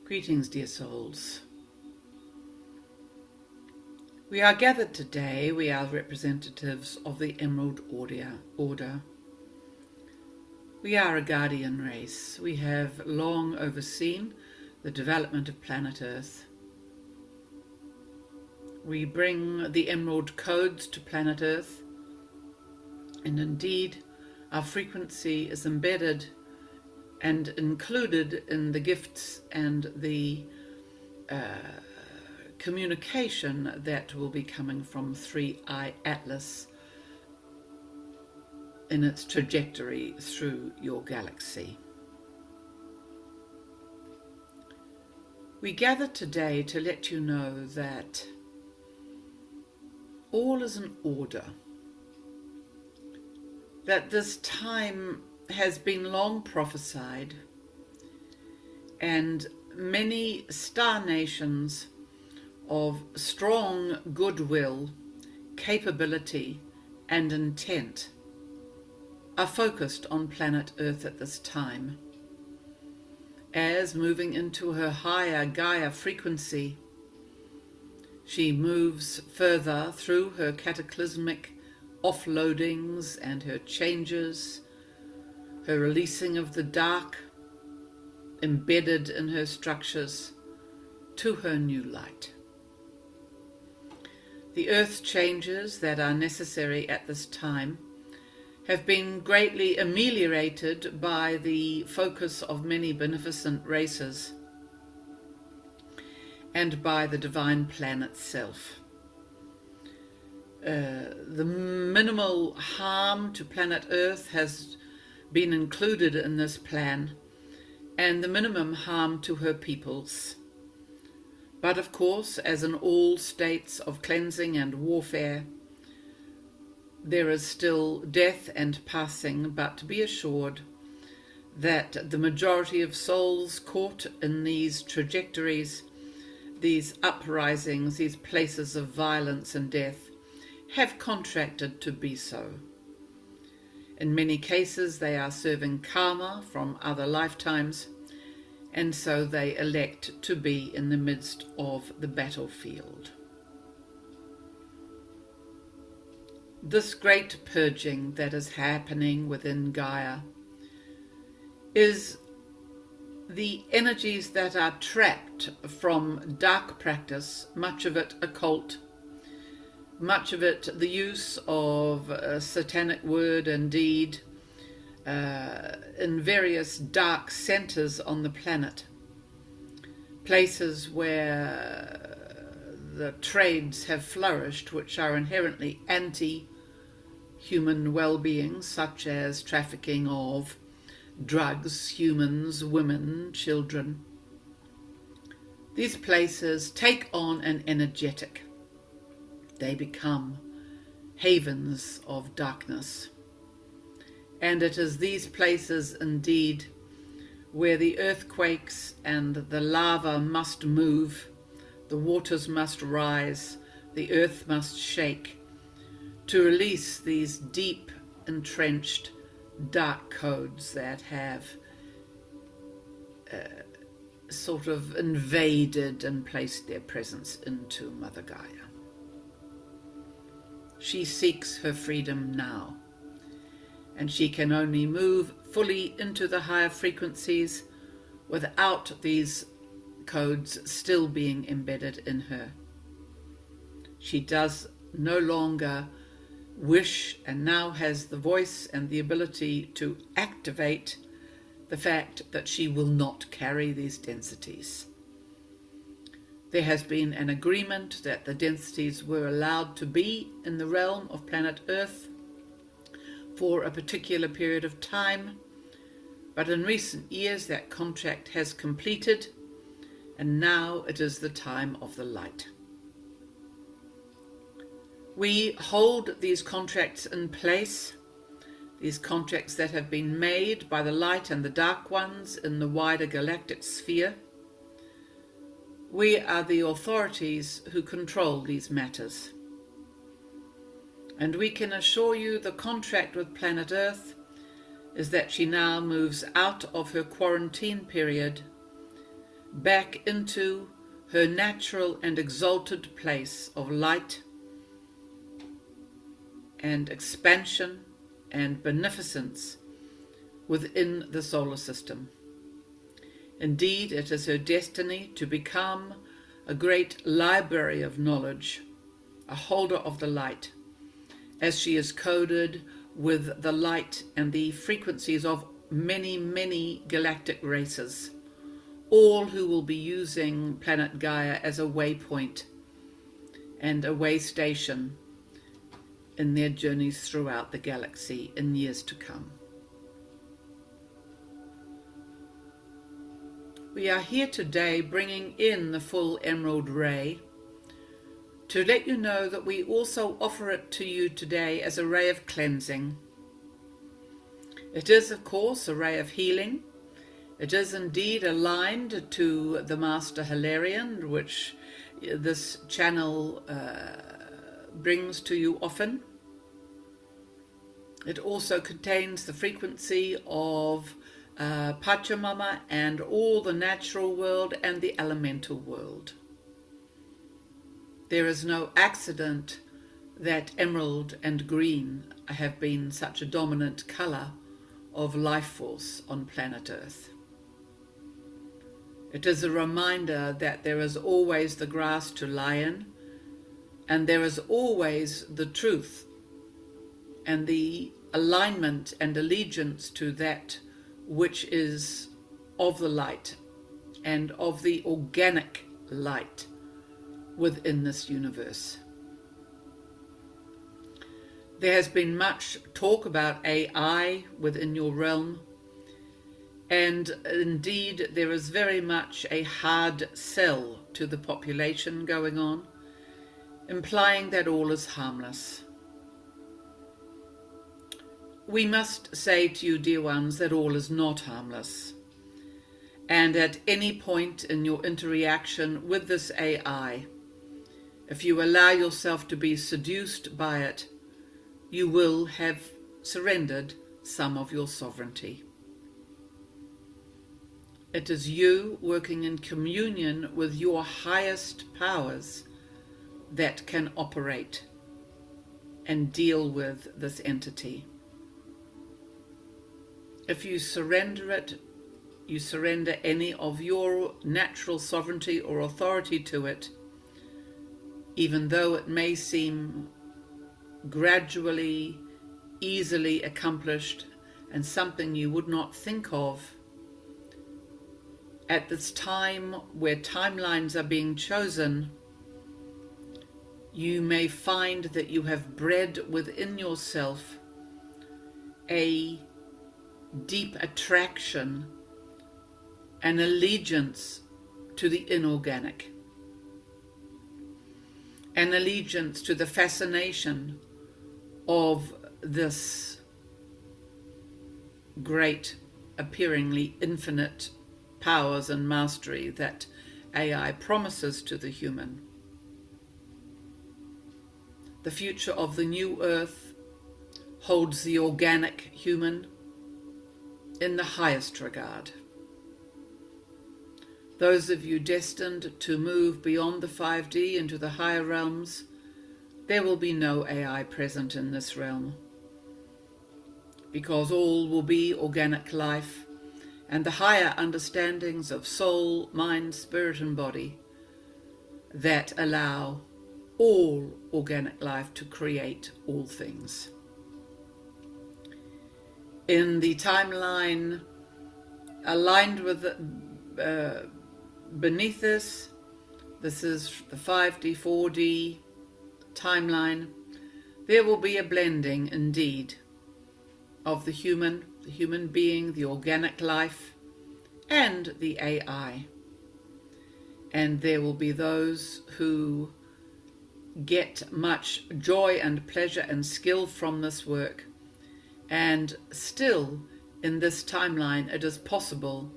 Greetings, dear souls. We are gathered today, we are representatives of the Emerald Order. We are a guardian race. We have long overseen the development of planet Earth. We bring the Emerald codes to planet Earth, and indeed our frequency is embedded and included in the gifts and the communication that will be coming from 3i Atlas in its trajectory through your galaxy. We gather today to let you know that all is in order, that this time has been long prophesied, and many star nations of strong goodwill, capability and intent are focused on planet Earth at this time, as moving into her higher Gaia frequency, she moves further through her cataclysmic offloadings and her changes, her releasing of the dark embedded in her structures to her new light. The earth changes that are necessary at this time have been greatly ameliorated by the focus of many beneficent races and by the divine plan itself. The minimal harm to planet Earth has been included in this plan, and the minimum harm to her peoples. But of course, as in all states of cleansing and warfare, there is still death and passing, but be assured that the majority of souls caught in these trajectories, these uprisings, these places of violence and death, have contracted to be so. In many cases, they are serving karma from other lifetimes, and so they elect to be in the midst of the battlefield. This great purging that is happening within Gaia is the energies that are trapped from dark practice, much of it occult, much of it the use of a satanic word and deed in various dark centers on the planet, places where the trades have flourished which are inherently anti-human well-being, such as trafficking of drugs, humans, women, children. These places take on an energetic. They become havens of darkness. And it is these places indeed where the earthquakes and the lava must move, the waters must rise, the earth must shake to release these deep, entrenched, dark codes that have sort of invaded and placed their presence into Mother Gaia. She seeks her freedom now, and she can only move fully into the higher frequencies without these codes still being embedded in her. She does no longer wish and now has the voice and the ability to activate the fact that she will not carry these densities. There has been an agreement that the densities were allowed to be in the realm of planet Earth for a particular period of time, but in recent years that contract has completed, and now it is the time of the light. We hold these contracts in place, these contracts that have been made by the light and the dark ones in the wider galactic sphere. We are the authorities who control these matters. And we can assure you the contract with planet Earth is that she now moves out of her quarantine period back into her natural and exalted place of light and expansion and beneficence within the solar system. Indeed, it is her destiny to become a great library of knowledge, a holder of the light, as she is coded with the light and the frequencies of many, many galactic races, all who will be using planet Gaia as a waypoint and a way station in their journeys throughout the galaxy in years to come. We are here today bringing in the full emerald ray to let you know that we also offer it to you today as a ray of cleansing. It is, of course, a ray of healing. It is indeed aligned to the Master Herein, which this channel brings to you often. It also contains the frequency of Pachamama and all the natural world and the elemental world. There is no accident that emerald and green have been such a dominant colour of life force on planet Earth. It is a reminder that there is always the grass to lie in, and there is always the truth and the alignment and allegiance to that which is of the light and of the organic light within this universe. There has been much talk about AI within your realm, and indeed there is very much a hard sell to the population going on, implying that all is harmless. We must say to you, dear ones, that all is not harmless. And at any point in your interaction with this AI, if you allow yourself to be seduced by it, you will have surrendered some of your sovereignty. It is you working in communion with your highest powers that can operate and deal with this entity. If you surrender it, you surrender any of your natural sovereignty or authority to it, even though it may seem gradually, easily accomplished and something you would not think of. At this time where timelines are being chosen, you may find that you have bred within yourself a deep attraction and allegiance to the inorganic, an allegiance to the fascination of this great, appearingly infinite powers and mastery that AI promises to the human. The future of the new earth holds the organic human in the highest regard. Those of you destined to move beyond the 5D into the higher realms, there will be no AI present in this realm, because all will be organic life and the higher understandings of soul, mind, spirit and body that allow all organic life to create all things. In the timeline aligned with beneath this is the 5D, 4D timeline. There will be a blending indeed of the human being, the organic life, and the AI. And there will be those who get much joy and pleasure and skill from this work. And still, in this timeline, it is possible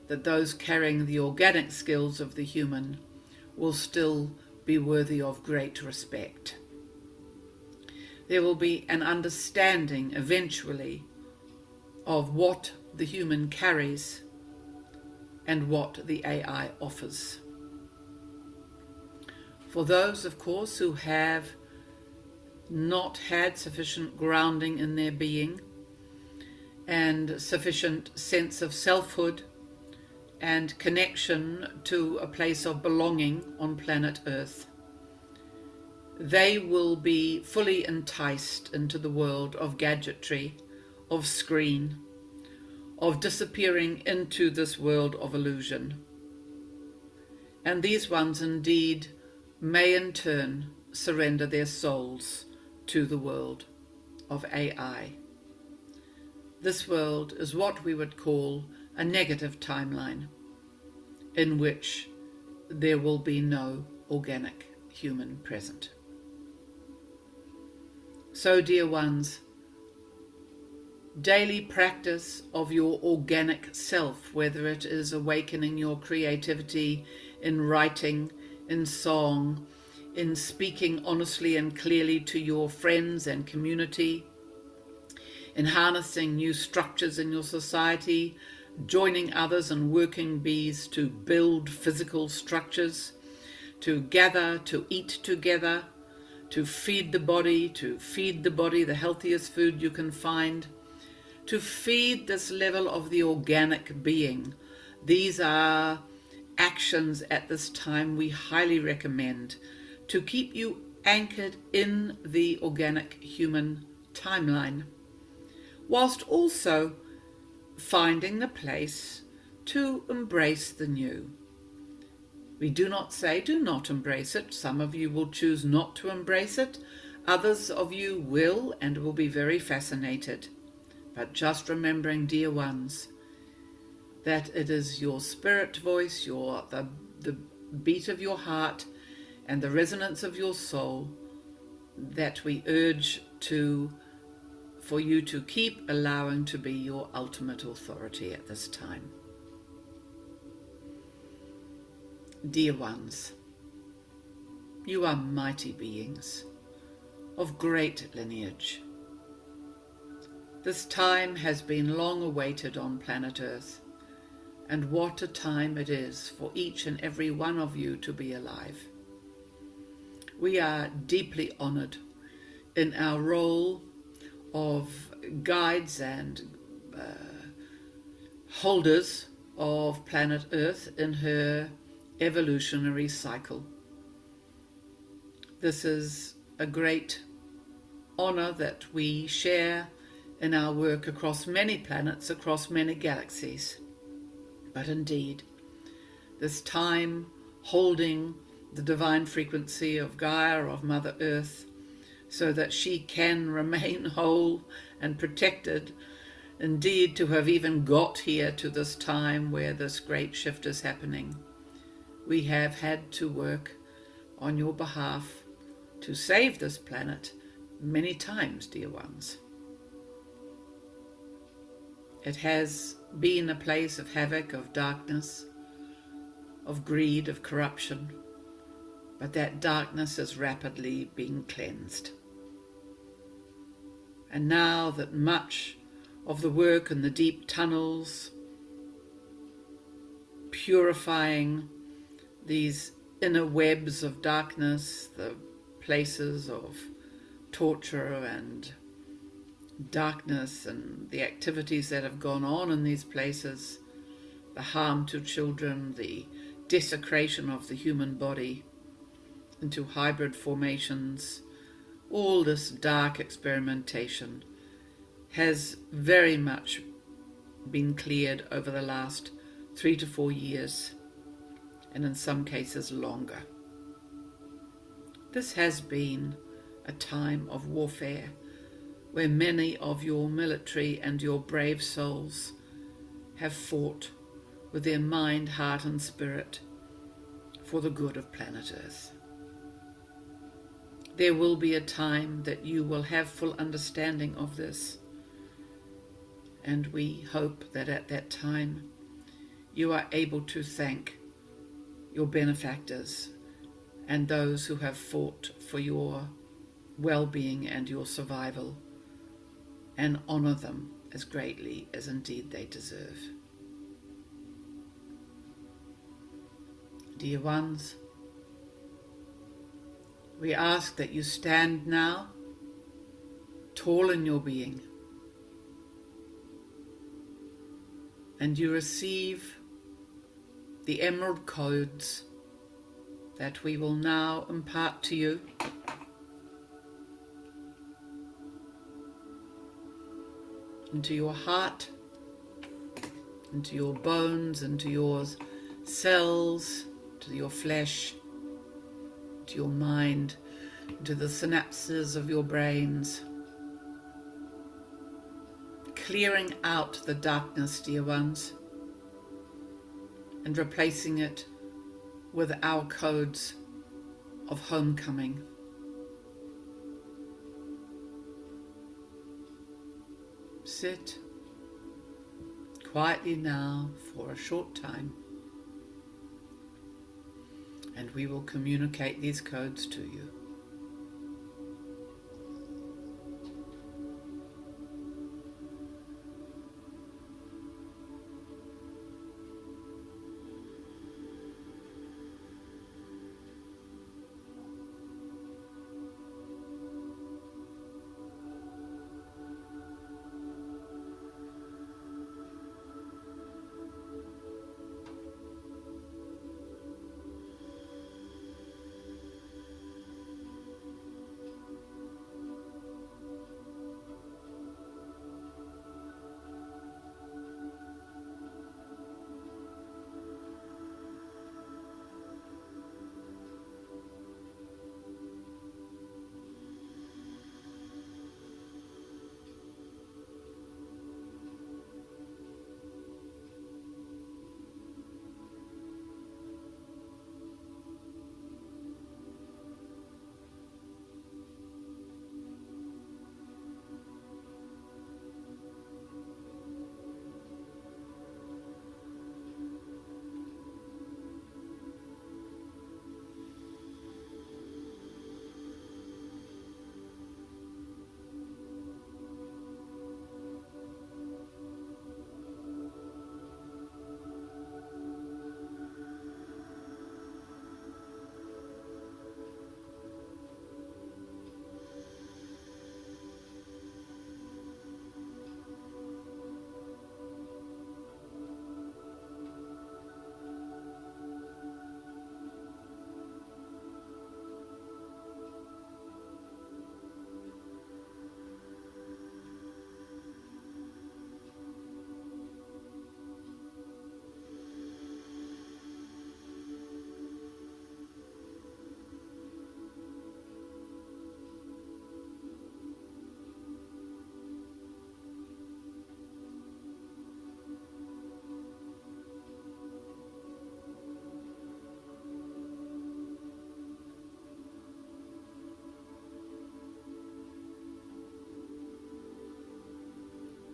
that those carrying the organic skills of the human will still be worthy of great respect. There will be an understanding eventually of what the human carries and what the AI offers. For those, of course, who have not had sufficient grounding in their being and sufficient sense of selfhood and connection to a place of belonging on planet Earth, they will be fully enticed into the world of gadgetry, of screen, of disappearing into this world of illusion. And these ones indeed may in turn surrender their souls to the world of AI. This world is what we would call a negative timeline, in which there will be no organic human present. So, dear ones, daily practice of your organic self, whether it is awakening your creativity in writing, in song, in speaking honestly and clearly to your friends and community, in harnessing new structures in your society, joining others and working bees to build physical structures, to gather, to eat together, to feed the body the healthiest food you can find, to feed this level of the organic being. These are actions at this time we highly recommend to keep you anchored in the organic human timeline, whilst also finding the place to embrace the new. We do not say do not embrace it. Some of you will choose not to embrace it. Others of you will and will be very fascinated. But just remembering, dear ones, that it is your spirit voice, the beat of your heart and the resonance of your soul that we urge for you to keep allowing to be your ultimate authority at this time. Dear ones, you are mighty beings of great lineage. This time has been long awaited on planet Earth, and what a time it is for each and every one of you to be alive. We are deeply honored in our role of guides and holders of planet Earth in her evolutionary cycle. This is a great honor that we share in our work across many planets, across many galaxies. But indeed, this time holding the divine frequency of Gaia, of Mother Earth, so that she can remain whole and protected, indeed to have even got here to this time where this great shift is happening. We have had to work on your behalf to save this planet many times, dear ones. It has been a place of havoc, of darkness, of greed, of corruption, but that darkness is rapidly being cleansed. And now that much of the work in the deep tunnels, purifying these inner webs of darkness, the places of torture and darkness and the activities that have gone on in these places, the harm to children, the desecration of the human body into hybrid formations, all this dark experimentation has very much been cleared over the last 3 to 4 years, and in some cases longer. This has been a time of warfare where many of your military and your brave souls have fought with their mind, heart and spirit for the good of planet Earth. There will be a time that you will have full understanding of this, and we hope that at that time you are able to thank your benefactors and those who have fought for your well-being and your survival, and honor them as greatly as indeed they deserve. Dear ones, we ask that you stand now, tall in your being, and you receive the emerald codes that we will now impart to you. Into your heart, into your bones, into your cells, to your flesh, to your mind, into the synapses of your brains, clearing out the darkness, dear ones, and replacing it with our codes of homecoming. Sit quietly now for a short time, and we will communicate these codes to you.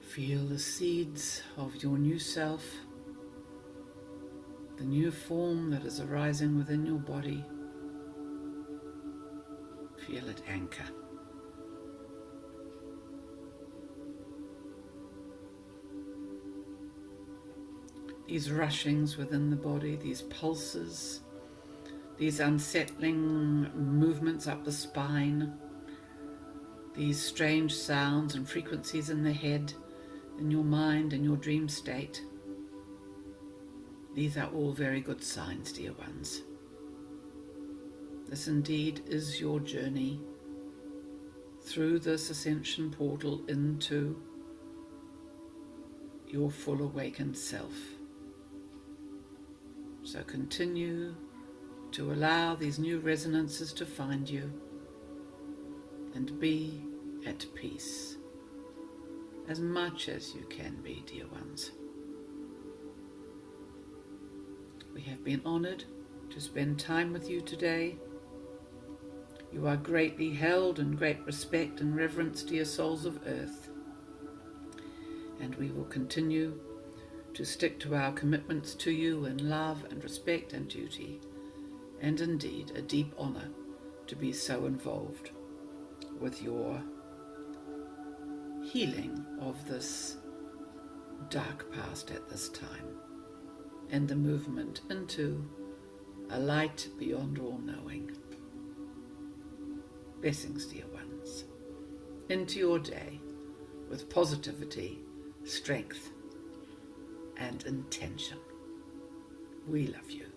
Feel the seeds of your new self, the new form that is arising within your body. Feel it anchor. These rushings within the body, these pulses, these unsettling movements up the spine, these strange sounds and frequencies in the head, in your mind, in your dream state. These are all very good signs, dear ones. This indeed is your journey through this ascension portal into your full awakened self. So continue to allow these new resonances to find you and be at peace as much as you can be, dear ones. We have been honored to spend time with you today. You are greatly held in great respect and reverence, dear souls of earth. And we will continue to stick to our commitments to you in love and respect and duty, and indeed a deep honor to be so involved with your healing of this dark past at this time, and the movement into a light beyond all knowing. Blessings, dear ones, into your day with positivity, strength, and intention. We love you.